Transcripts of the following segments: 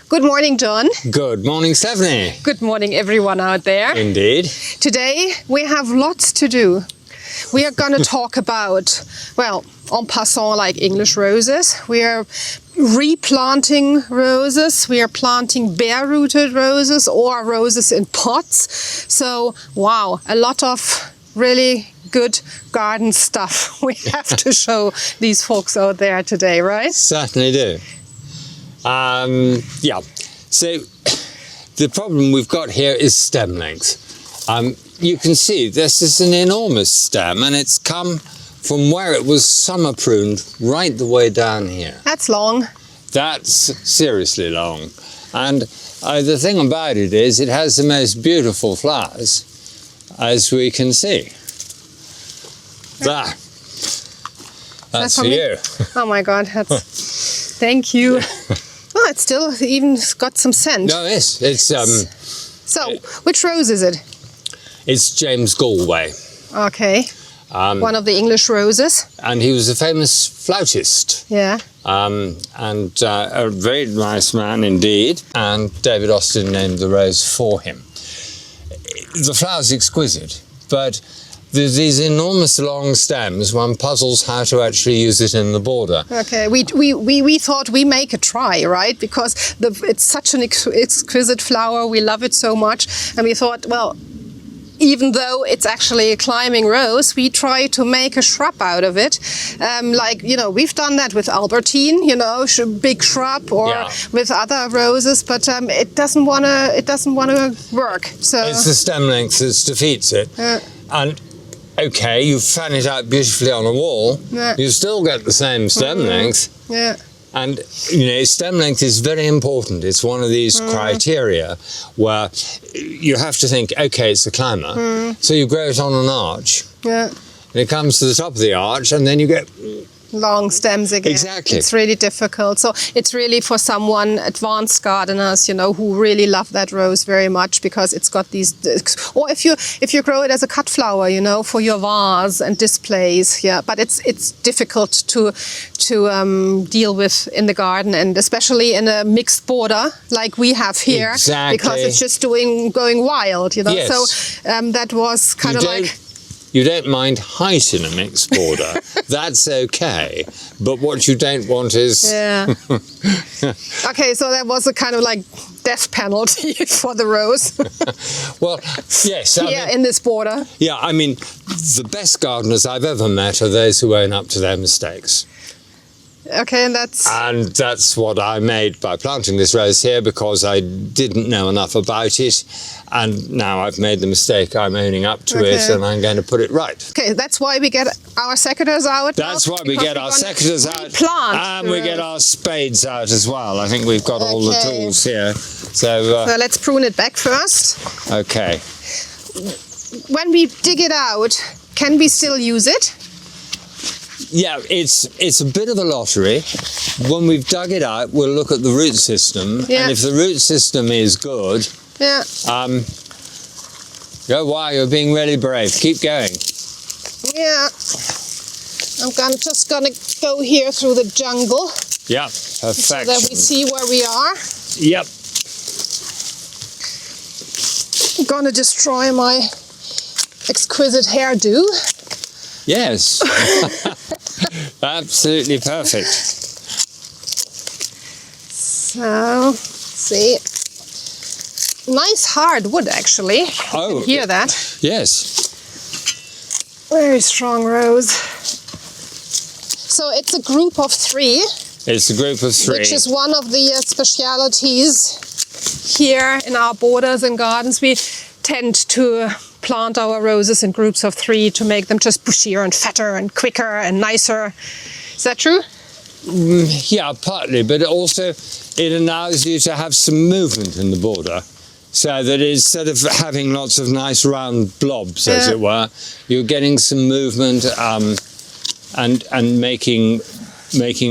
Good morning, John. Good morning, Stefanie. Good morning, everyone out there. Indeed. Today we have lots to do. We are going to talk about, well, en passant, like English roses. We are replanting roses. We are planting bare-rooted roses or roses in pots. So, wow, a lot of really good garden stuff we have to show these folks out there today, right? Certainly do. Yeah, so the problem we've got here is stem length. You can see this is an enormous stem and it's come from where it was summer pruned right the way down here. That's long. That's seriously long. And the thing about it is it has the most beautiful flowers, as we can see. There. That's for you. Oh my God, that's... Thank you. Oh, it's still even got some scent. No, it's So, which rose is it? It's James Galway. Okay. One of the English roses. And he was a famous flautist. Yeah. And a very nice man indeed. And David Austin named the rose for him. The flower's exquisite, but there's these enormous long stems. One puzzles how to actually use it in the border. Okay, we thought we make a try, right? Because it's such an exquisite flower. We love it so much. And we thought, well, even though it's actually a climbing rose, we try to make a shrub out of it. Like, you know, we've done that with Albertine, you know, big shrub, or with other roses, but it doesn't wanna work. So it's the stem length that defeats it. And okay, you fan it out beautifully on a wall, you still get the same stem length. Yeah. And, you know, stem length is very important. It's one of these criteria where you have to think, okay, it's a climber. So you grow it on an arch. Yeah. And it comes to the top of the arch and then you get... long stems again. Exactly. It's really difficult. So it's really for someone, advanced gardeners, you know, who really love that rose very much because it's got these, or if you grow it as a cut flower, you know, for your vase and displays, yeah. But it's difficult to deal with in the garden, and especially in a mixed border like we have here. Exactly. Because it's just going wild, you know. Yes. So that was kind of like... You don't mind height in a mixed border. That's okay. But what you don't want is... Yeah. Okay, so that was a kind of like death penalty for the rose. Well, yes. Here in this border. Yeah, I mean, the best gardeners I've ever met are those who own up to their mistakes. Okay, and that's what I made by planting this rose here, because I didn't know enough about it, and now I've made the mistake. I'm owning up to it, and I'm going to put it right. Okay, that's why we get our secateurs out. That's why we get our secateurs out, and we get our spades out as well. I think we've got all the tools here. So let's prune it back first. Okay. When we dig it out, can we still use it? Yeah, it's a bit of a lottery. When we've dug it out, we'll look at the root system, and if the root system is good, wow, you're being really brave. Keep going. Yeah, I'm just gonna go here through the jungle. Yeah, perfect. So that we see where we are. Yep. I'm gonna destroy my exquisite hairdo. Yes. Absolutely perfect. So, let's see. Nice hard wood, actually. Oh, you can hear that. Yes. Very strong rose. So it's a group of 3. It's a group of 3. Which is one of the specialities here in our borders and gardens. We tend to plant our roses in groups of 3 to make them just bushier and fatter and quicker and nicer. Is that true? Yeah, partly, but also it allows you to have some movement in the border, so that instead of having lots of nice round blobs, as it were, you're getting some movement and making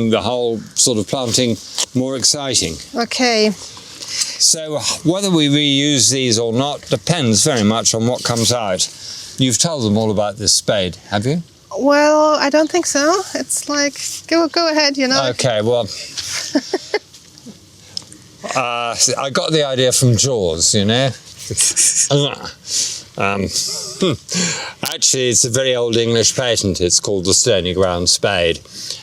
the whole sort of planting more exciting. Okay. So whether we reuse these or not depends very much on what comes out. You've told them all about this spade, have you? Well, I don't think so. It's like, go ahead, you know. Okay, well, I got the idea from Jaws, you know. Actually, it's a very old English patent. It's called the stony ground spade,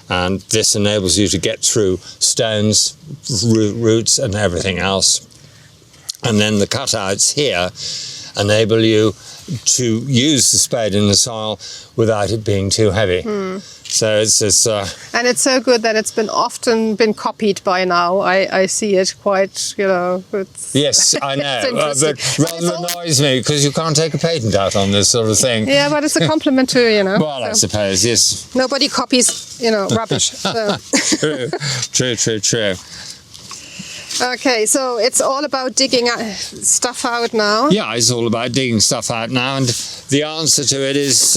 and this enables you to get through stones, roots and everything else. And then the cutouts here enable you to use the spade in the soil without it being too heavy. So it's and it's so good that it's often been copied by now. I see it quite, you know. Yes, I know, but rather annoys me because you can't take a patent out on this sort of thing. Yeah, but it's a compliment too, you know. Well, I suppose, yes. Nobody copies, you know, rubbish. So. True. Okay, so it's all about digging stuff out now. Yeah, it's all about digging stuff out now, and the answer to it is,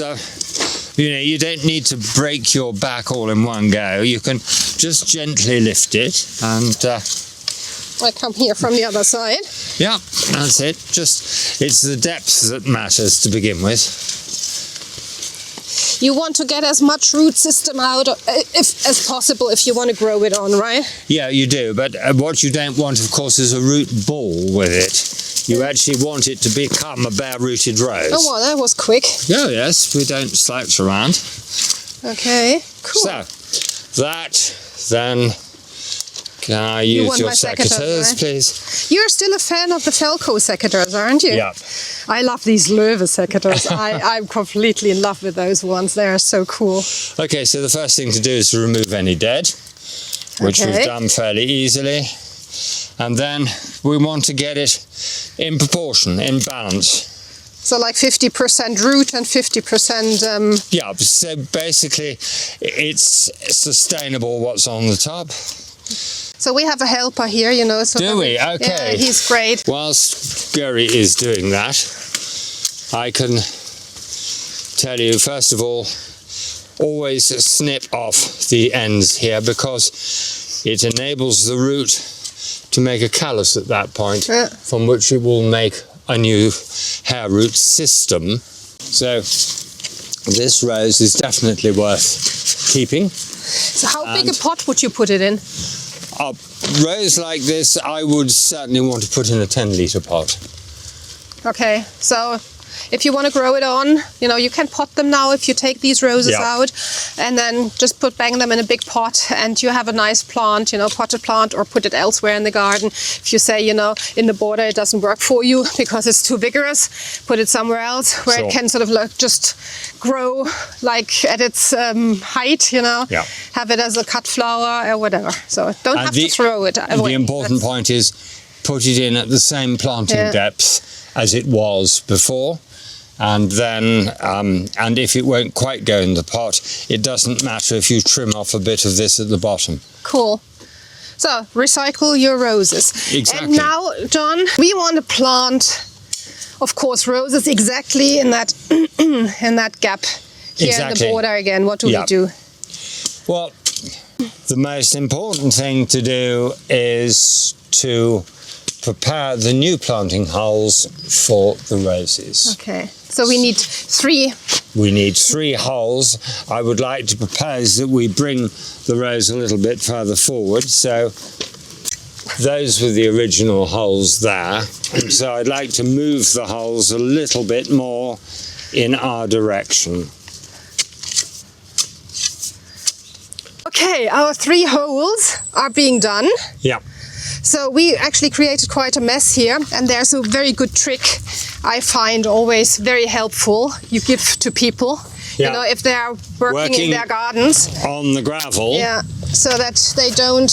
you know, you don't need to break your back all in one go. You can just gently lift it, and I come here from the other side. yeah, that's it. Just it's the depth that matters to begin with. You want to get as much root system out as possible if you want to grow it on, right? Yeah, you do, but what you don't want, of course, is a root ball with it. You actually want it to become a bare-rooted rose. Oh, well, that was quick. Oh, yes, we don't slouch around. Okay, cool. So, that, then, can I use your secateurs, right? please? You're still a fan of the Felco secateurs, aren't you? Yeah. I love these Löwe secateurs. I'm completely in love with those ones. They are so cool. Okay, so the first thing to do is to remove any dead, which we've done fairly easily. And then we want to get it in proportion, in balance. So like 50% root and 50%... Yeah, so basically it's sustainable what's on the top. So we have a helper here, you know. So do we? Okay. Yeah, he's great. Whilst Gary is doing that, I can tell you, first of all, always snip off the ends here because it enables the root to make a callus at that point, from which it will make a new hair root system. So this rose is definitely worth keeping. So how big a pot would you put it in? A rose like this, I would certainly want to put in a 10-litre pot. Okay, so if you want to grow it on, you know, you can pot them now if you take these roses out and then just bang them in a big pot and you have a nice plant, you know, potted plant, or put it elsewhere in the garden. If you say, you know, in the border it doesn't work for you because it's too vigorous, put it somewhere else where it can sort of like just grow like at its height, you know, have it as a cut flower or whatever. So don't have to throw it away. The important point is put it in at the same planting depth as it was before. And then, and if it won't quite go in the pot, it doesn't matter if you trim off a bit of this at the bottom. Cool. So, recycle your roses. Exactly. And now, John, we want to plant, of course, roses exactly in that in that gap here in the border again. What do we do? Well, the most important thing to do is to prepare the new planting holes for the roses. Okay. So we need 3. We need 3 holes. I would like to propose that we bring the rose a little bit further forward. So those were the original holes there. And so I'd like to move the holes a little bit more in our direction. Okay, our 3 holes are being done. Yeah. So we actually created quite a mess here, and there's a very good trick I find always very helpful you give to people, you know, if they're working in their gardens. On the gravel. Yeah, so that they don't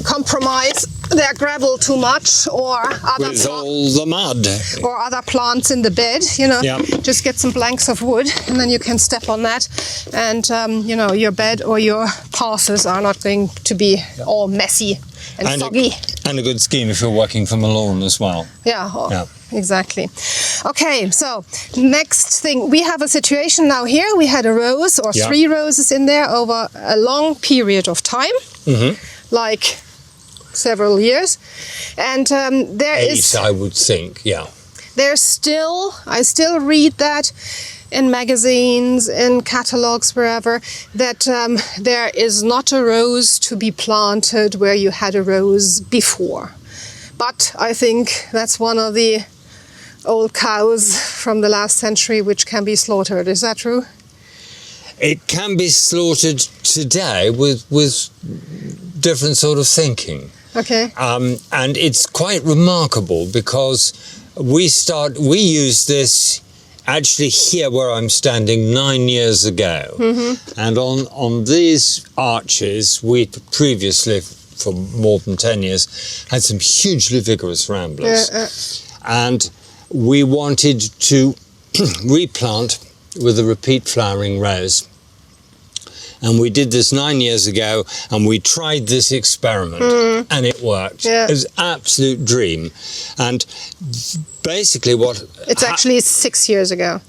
compromise their gravel too much or other with all the mud. Or other plants in the bed, you know. Just get some planks of wood and then you can step on that and, you know, your bed or your passes are not going to be all messy and soggy. And a good scheme if you're working from a lawn as well. Yeah, exactly. Okay, so next thing, we have a situation now here. We had a rose or 3 roses in there over a long period of time, like several years. And there 8, I would think, There's still, I still read that in magazines, in catalogs, wherever, that there is not a rose to be planted where you had a rose before. But I think that's one of the old cows from the last century which can be slaughtered. Is that true? It can be slaughtered today with different sort of thinking. Okay. And it's quite remarkable because we used this actually here where I'm standing 9 years ago. And on these arches, we previously, for more than 10 years, had some hugely vigorous ramblers. And we wanted to replant with a repeat flowering rose. And we did this 9 years ago, and we tried this experiment, and it worked. It was an absolute dream. And basically what... It's actually 6 years ago.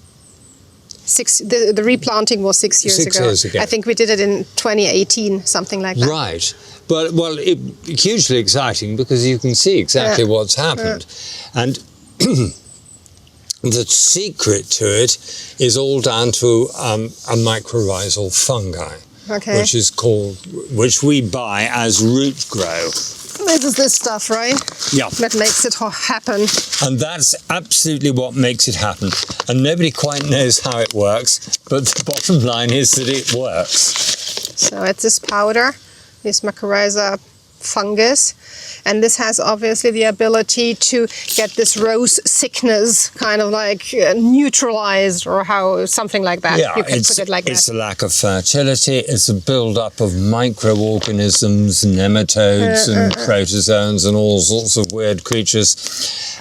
The replanting was 6 years ago. 6 years ago. I think we did it in 2018, something like that. Right. But, well, it's hugely exciting because you can see exactly what's happened. And the secret to it is all down to a mycorrhizal fungi, which we buy as ROOTGROW. This is this stuff, right? Yeah. That makes it happen. And that's absolutely what makes it happen. And nobody quite knows how it works, but the bottom line is that it works. So it's this powder, this mycorrhiza fungus, and this has obviously the ability to get this rose sickness kind of like neutralized, or something like that. Yeah, you can put it like that. It's a lack of fertility, it's a build-up of microorganisms, nematodes and protozoans and all sorts of weird creatures,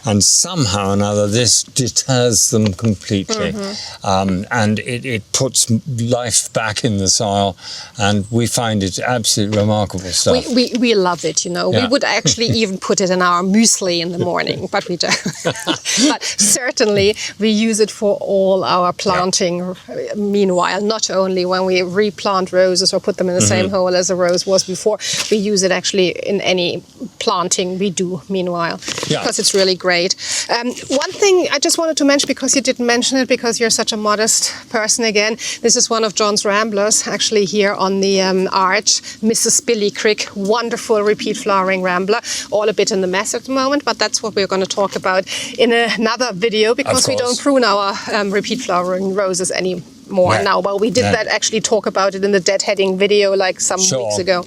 and somehow or another this deters them completely. And it puts life back in the soil, and we find it absolutely remarkable stuff. We love it, you know. We would actually even put it in our muesli in the morning, but we don't. But certainly we use it for all our planting. Meanwhile, not only when we replant roses or put them in the same hole as a rose was before, we use it actually in any planting we do meanwhile, because it's really great. One thing I just wanted to mention, because you didn't mention it because you're such a modest person again, this is one of John's ramblers actually here on the arch, Mrs. Billy Crick, wonderful repeat flowering rambler, all a bit in the mess at the moment, but that's what we're going to talk about in another video, because we don't prune our repeat flowering roses anymore now. Well, we did that actually talk about it in the deadheading video like some weeks ago.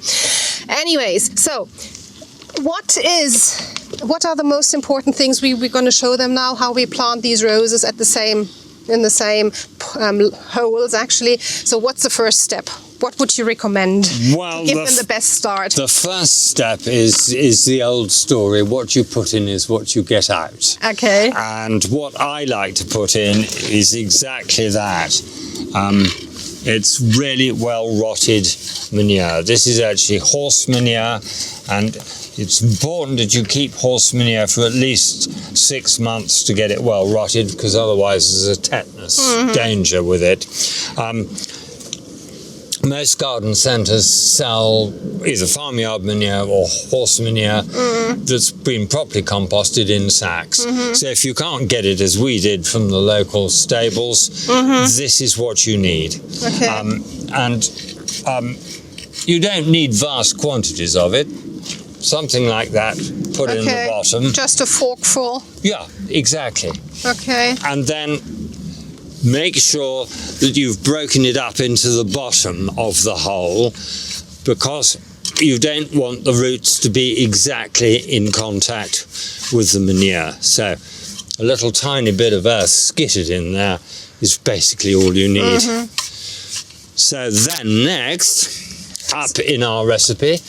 Anyways, so what are the most important things? We're going to show them now how we plant these roses in the same holes actually. So what's the first step? What would you recommend? Well, give them the best start. The first step is the old story. What you put in is what you get out. Okay. And what I like to put in is exactly that. It's really well-rotted manure. This is actually horse manure, and it's important that you keep horse manure for at least 6 months to get it well-rotted, because otherwise there's a tetanus danger with it. Most garden centres sell either farmyard manure or horse manure that's been properly composted in sacks. So if you can't get it, as we did, from the local stables, this is what you need. You don't need vast quantities of it. Something like that, put in the bottom. Just a forkful? Yeah, exactly. Okay. And then make sure that you've broken it up into the bottom of the hole, because you don't want the roots to be exactly in contact with the manure. So a little tiny bit of earth skittered in there is basically all you need. So then next, up in our recipe,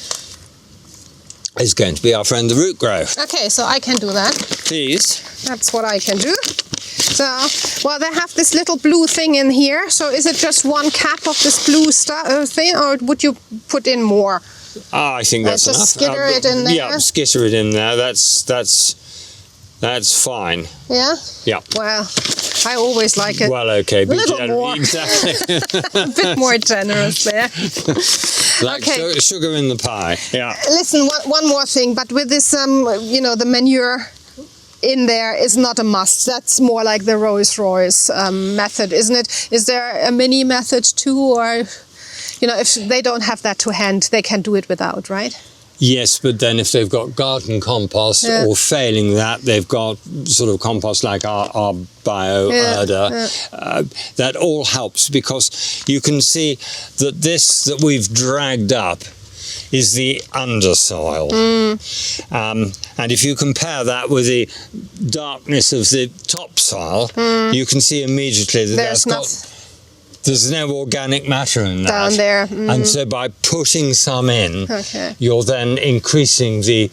is going to be our friend the ROOTGROW. Okay, so I can do that. Please. That's what I can do. So, well, they have this little blue thing in here. So is it just 1 cap of this blue thing, or would you put in more? I think that's enough. Just skitter it in there? Yeah, skitter it in there. That's fine. Yeah? Yeah. Well, I always like it. Well, okay. A little more. Exactly. A bit more generous there. Like sugar in the pie. Yeah. Listen, one more thing, but with this, the manure in there is not a must. That's more like the Rolls-Royce method, isn't it? Is there a mini method too, or, if they don't have that to hand, they can do it without, right? Yes, but then if they've got garden compost or failing that, they've got sort of compost like our bio-herder, that all helps, because you can see that this that we've dragged up is the undersoil. And if you compare that with the darkness of the topsoil, you can see immediately that there's no organic matter in that. Down there. And so by putting some in, you're then increasing the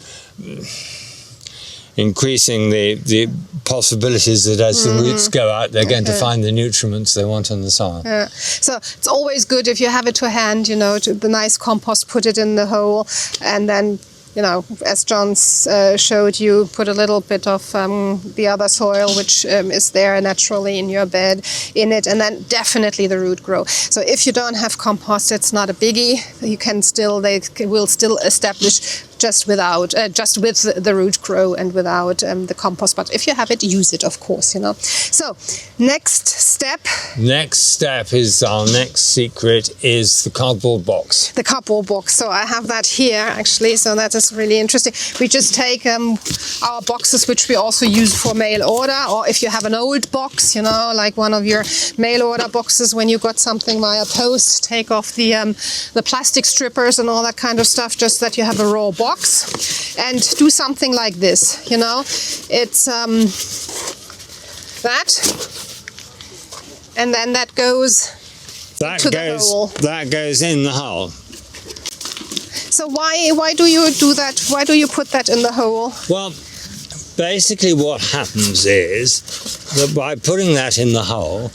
possibilities that as the roots go out, they're going to find the nutriments they want in the soil. So it's always good if you have it to hand, you know, the nice compost, put it in the hole, and then, you know, as John showed you, put a little bit of the other soil, which is there naturally in your bed, in it, and then definitely the root grow. So if you don't have compost, it's not a biggie. You can still, they will still establish just with the root grow and without the compost. But if you have it, use it, of course, you know. So next step is our next secret is the cardboard box. The cardboard box. So I have that here actually. So that is really interesting. We just take our boxes, which we also use for mail order, or if you have an old box, you know, like one of your mail order boxes when you got something via post, take off the plastic strippers and all that kind of stuff, just that you have a raw box. And do something like this, you know. It's that, and then that goes to the hole. That goes in the hole. So why do you do that? Why do you put that in the hole? Well, basically what happens is that by putting that in the hole,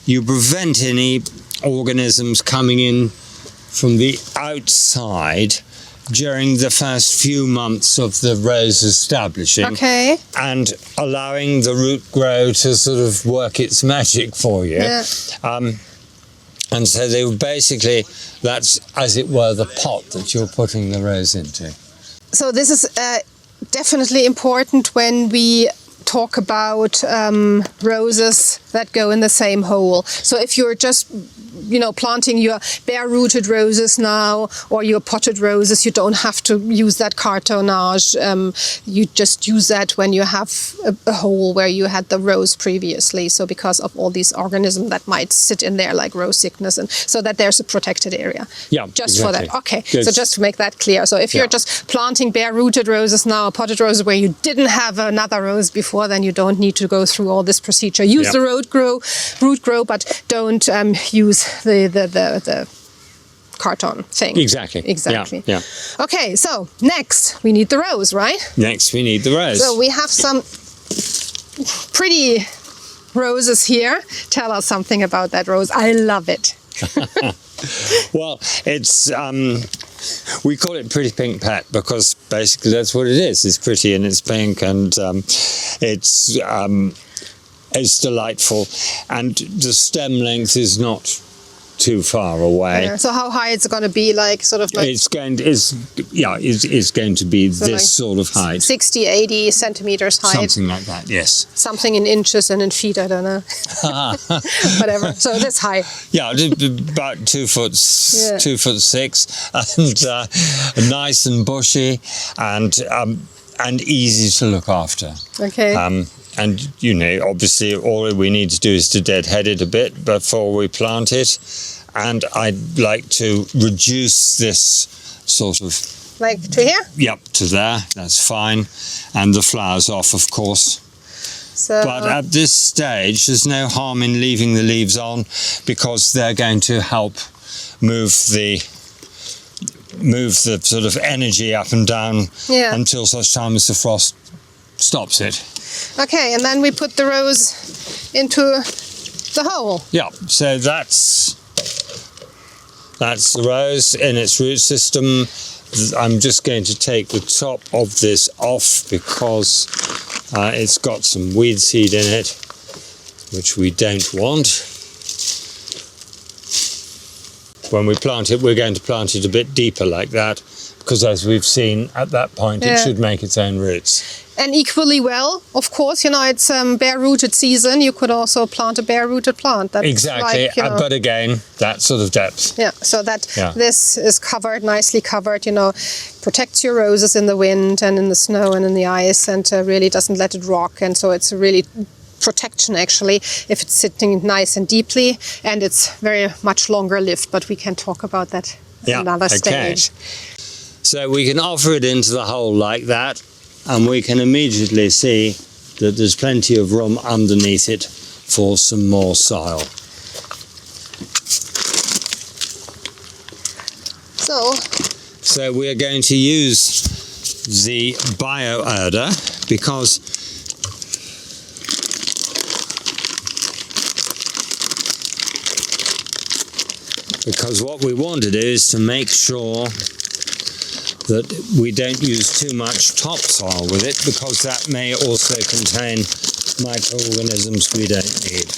you prevent any organisms coming in from the outside during the first few months of the rose establishing, and allowing the root grow to sort of work its magic for you. And so they were basically, that's as it were the pot that you're putting the rose into. So this is definitely important when we talk about roses that go in the same hole. So if you're just, you know, planting your bare-rooted roses now, or your potted roses, you don't have to use that cartonnage. You just use that when you have a hole where you had the rose previously. So because of all these organisms that might sit in there, like rose sickness, and so that there's a protected area. Yeah, just exactly. For that. Okay, good. So just to make that clear. So if you're just planting bare-rooted roses now, potted roses where you didn't have another rose before, then you don't need to go through all this procedure. Use the root grow, but don't use the carton thing. Exactly. Yeah. Okay, so next we need the rose, right? Next we need the rose. So we have some pretty roses here. Tell us something about that rose. I love it. Well, it's we call it Pretty Pink Pet because basically that's what it is. It's pretty and it's pink, and it's delightful, and the stem length is not too far away. Yeah. So how high is it going to be? Like sort of like it's going to be so this like sort of height, 60, 80 centimeters height, something like that. Yes, something in inches and in feet. I don't know. Whatever. So this high. Yeah, about 2 foot, 2'6", and nice and bushy, and easy to look after. Okay. And, you know, obviously all we need to do is to deadhead it a bit before we plant it. And I'd like to reduce this sort of... Like to here? Yep, to there. That's fine. And the flowers off, of course. So, but at this stage, there's no harm in leaving the leaves on because they're going to help move the sort of energy up and down until such time as the frost stops it. Okay, and then we put the rose into the hole. Yeah, so that's the rose in its root system. I'm just going to take the top of this off because it's got some weed seed in it, which we don't want. When we plant it, we're going to plant it a bit deeper like that, because as we've seen at that point, it should make its own roots. And equally well, of course, you know, it's bare-rooted season. You could also plant a bare-rooted plant. That's Exactly, like, you know, but again, that sort of depth. yeah, so that this is covered, nicely covered, you know, protects your roses in the wind and in the snow and in the ice, and really doesn't let it rock. And so it's a really protection, actually, if it's sitting nice and deeply, and it's very much longer lived, but we can talk about that another stage. So we can offer it into the hole like that, and we can immediately see that there's plenty of room underneath it for some more soil. So we are going to use the bio-erder because what we want to do is to make sure that we don't use too much topsoil with it, because that may also contain microorganisms we don't need.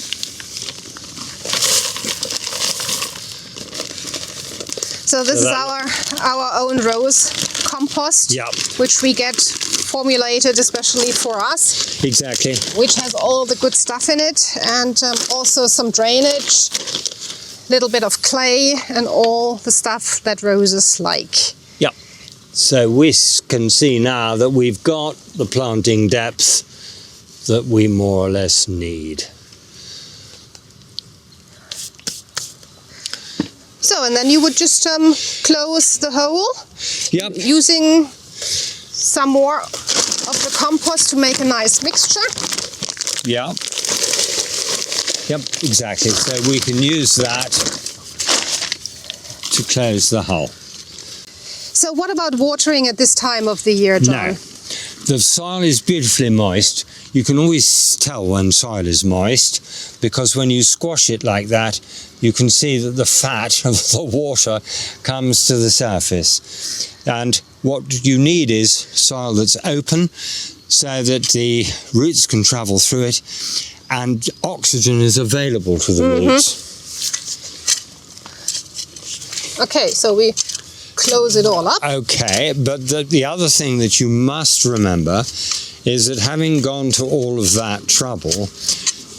So this is our own rose compost, which we get formulated especially for us. Exactly. Which has all the good stuff in it, and also some drainage, little bit of clay, and all the stuff that roses like. Yeah. So we can see now that we've got the planting depth that we more or less need. So, and then you would just close the hole using some more of the compost to make a nice mixture. Yeah. Yep, exactly. So we can use that to close the hole. So what about watering at this time of the year, John? No. The soil is beautifully moist. You can always tell when soil is moist, because when you squash it like that, you can see that the fat of the water comes to the surface. And what you need is soil that's open, so that the roots can travel through it and oxygen is available to the roots. Okay, so we close it all up. Okay, but the other thing that you must remember is that having gone to all of that trouble,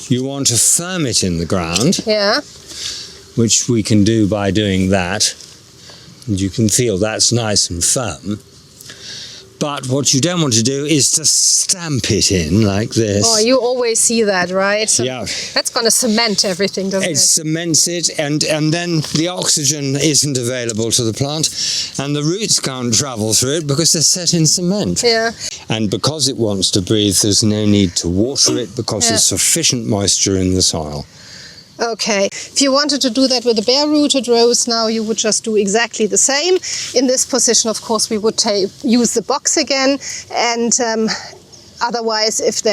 you want to firm it in the ground. Yeah. Which we can do by doing that. And you can feel that's nice and firm. But what you don't want to do is to stamp it in like this. Oh, you always see that, right? So yeah. That's going to cement everything, doesn't it? It cements it, and then the oxygen isn't available to the plant, and the roots can't travel through it because they're set in cement. Yeah. And because it wants to breathe, there's no need to water it because there's sufficient moisture in the soil. Okay, if you wanted to do that with a bare-rooted rose now, you would just do exactly the same. In this position, of course, we would use the box again, and otherwise, if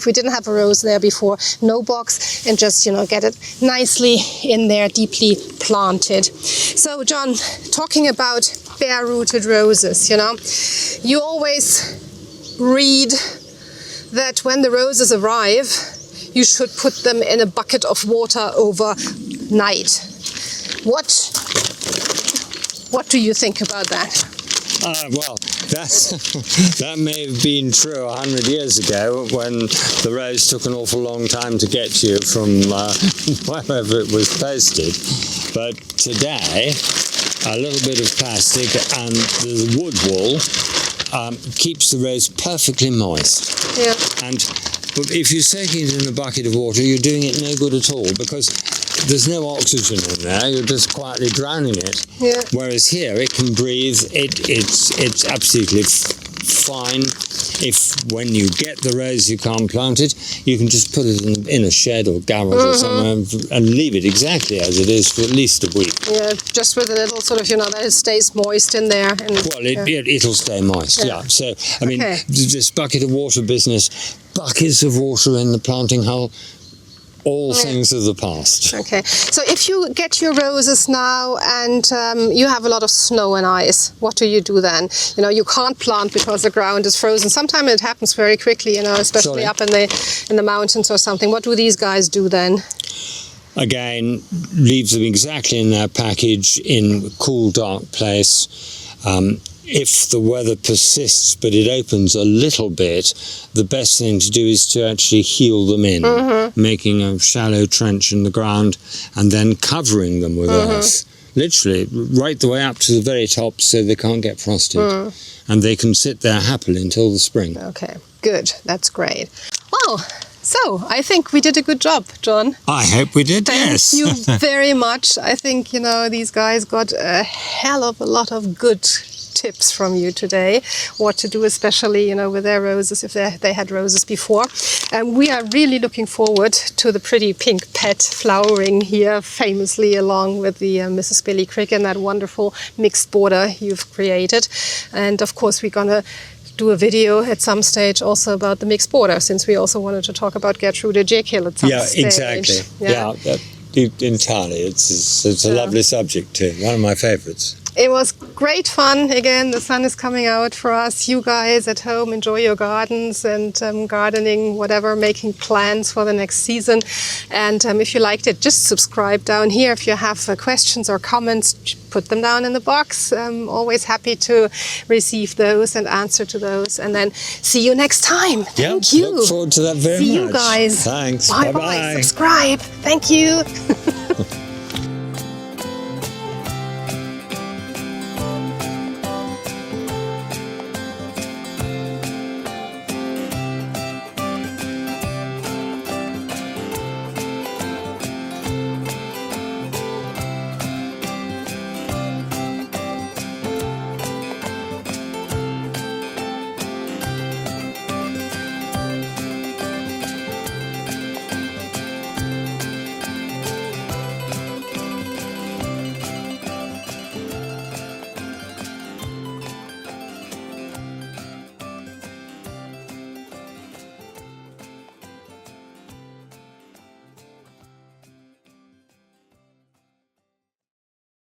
we didn't have a rose there before, no box, and just, you know, get it nicely in there, deeply planted. So, John, talking about bare-rooted roses, you know, you always read that when the roses arrive, you should put them in a bucket of water overnight. What do you think about that? Well, that may have been true 100 years ago when the rose took an awful long time to get to you from wherever it was posted. But today, a little bit of plastic and the wood wool keeps the rose perfectly moist. Yeah. But if you're soaking it in a bucket of water, you're doing it no good at all, because there's no oxygen in there. You're just quietly drowning it. Yeah. Whereas here, it can breathe. It's absolutely fine. If when you get the rose you can't plant it, you can just put it in a shed or garage or somewhere and leave it exactly as it is for at least a week. Yeah, just with a little sort of, you know, that it stays moist in there. And, well, it'll stay moist, yeah. So, I mean, this bucket of water business, buckets of water in the planting hole, all things of the past. Okay, so if you get your roses now and you have a lot of snow and ice, what do you do then? You know, you can't plant because the ground is frozen. Sometimes it happens very quickly, you know, especially up in the mountains or something. What do these guys do then? Again, leave them exactly in their package in a cool, dark place. If the weather persists but it opens a little bit, the best thing to do is to actually heel them in, making a shallow trench in the ground and then covering them with earth, literally right the way up to the very top so they can't get frosted. And they can sit there happily until the spring. Okay, good. That's great. Well, so I think we did a good job, John. I hope we did, Thank you very much. I think, these guys got a hell of a lot of good tips from you today, what to do, especially, with their roses, if they had roses before. And we are really looking forward to the pretty pink pet flowering here, famously along with the Mrs. Billy Crick and that wonderful mixed border you've created. And of course, we're going to do a video at some stage also about the mixed border, since we also wanted to talk about Gertrude Jekyll at some stage. Yeah, exactly. Entirely. It's a lovely subject too. One of my favourites. It was great fun. Again, the sun is coming out for us. You guys at home, enjoy your gardens and gardening, whatever, making plans for the next season. And if you liked it, just subscribe down here. If you have questions or comments, put them down in the box. I'm always happy to receive those and answer to those. And then see you next time. Thank you. Look forward to that very much. See you guys. Thanks. Bye-bye. Subscribe. Thank you.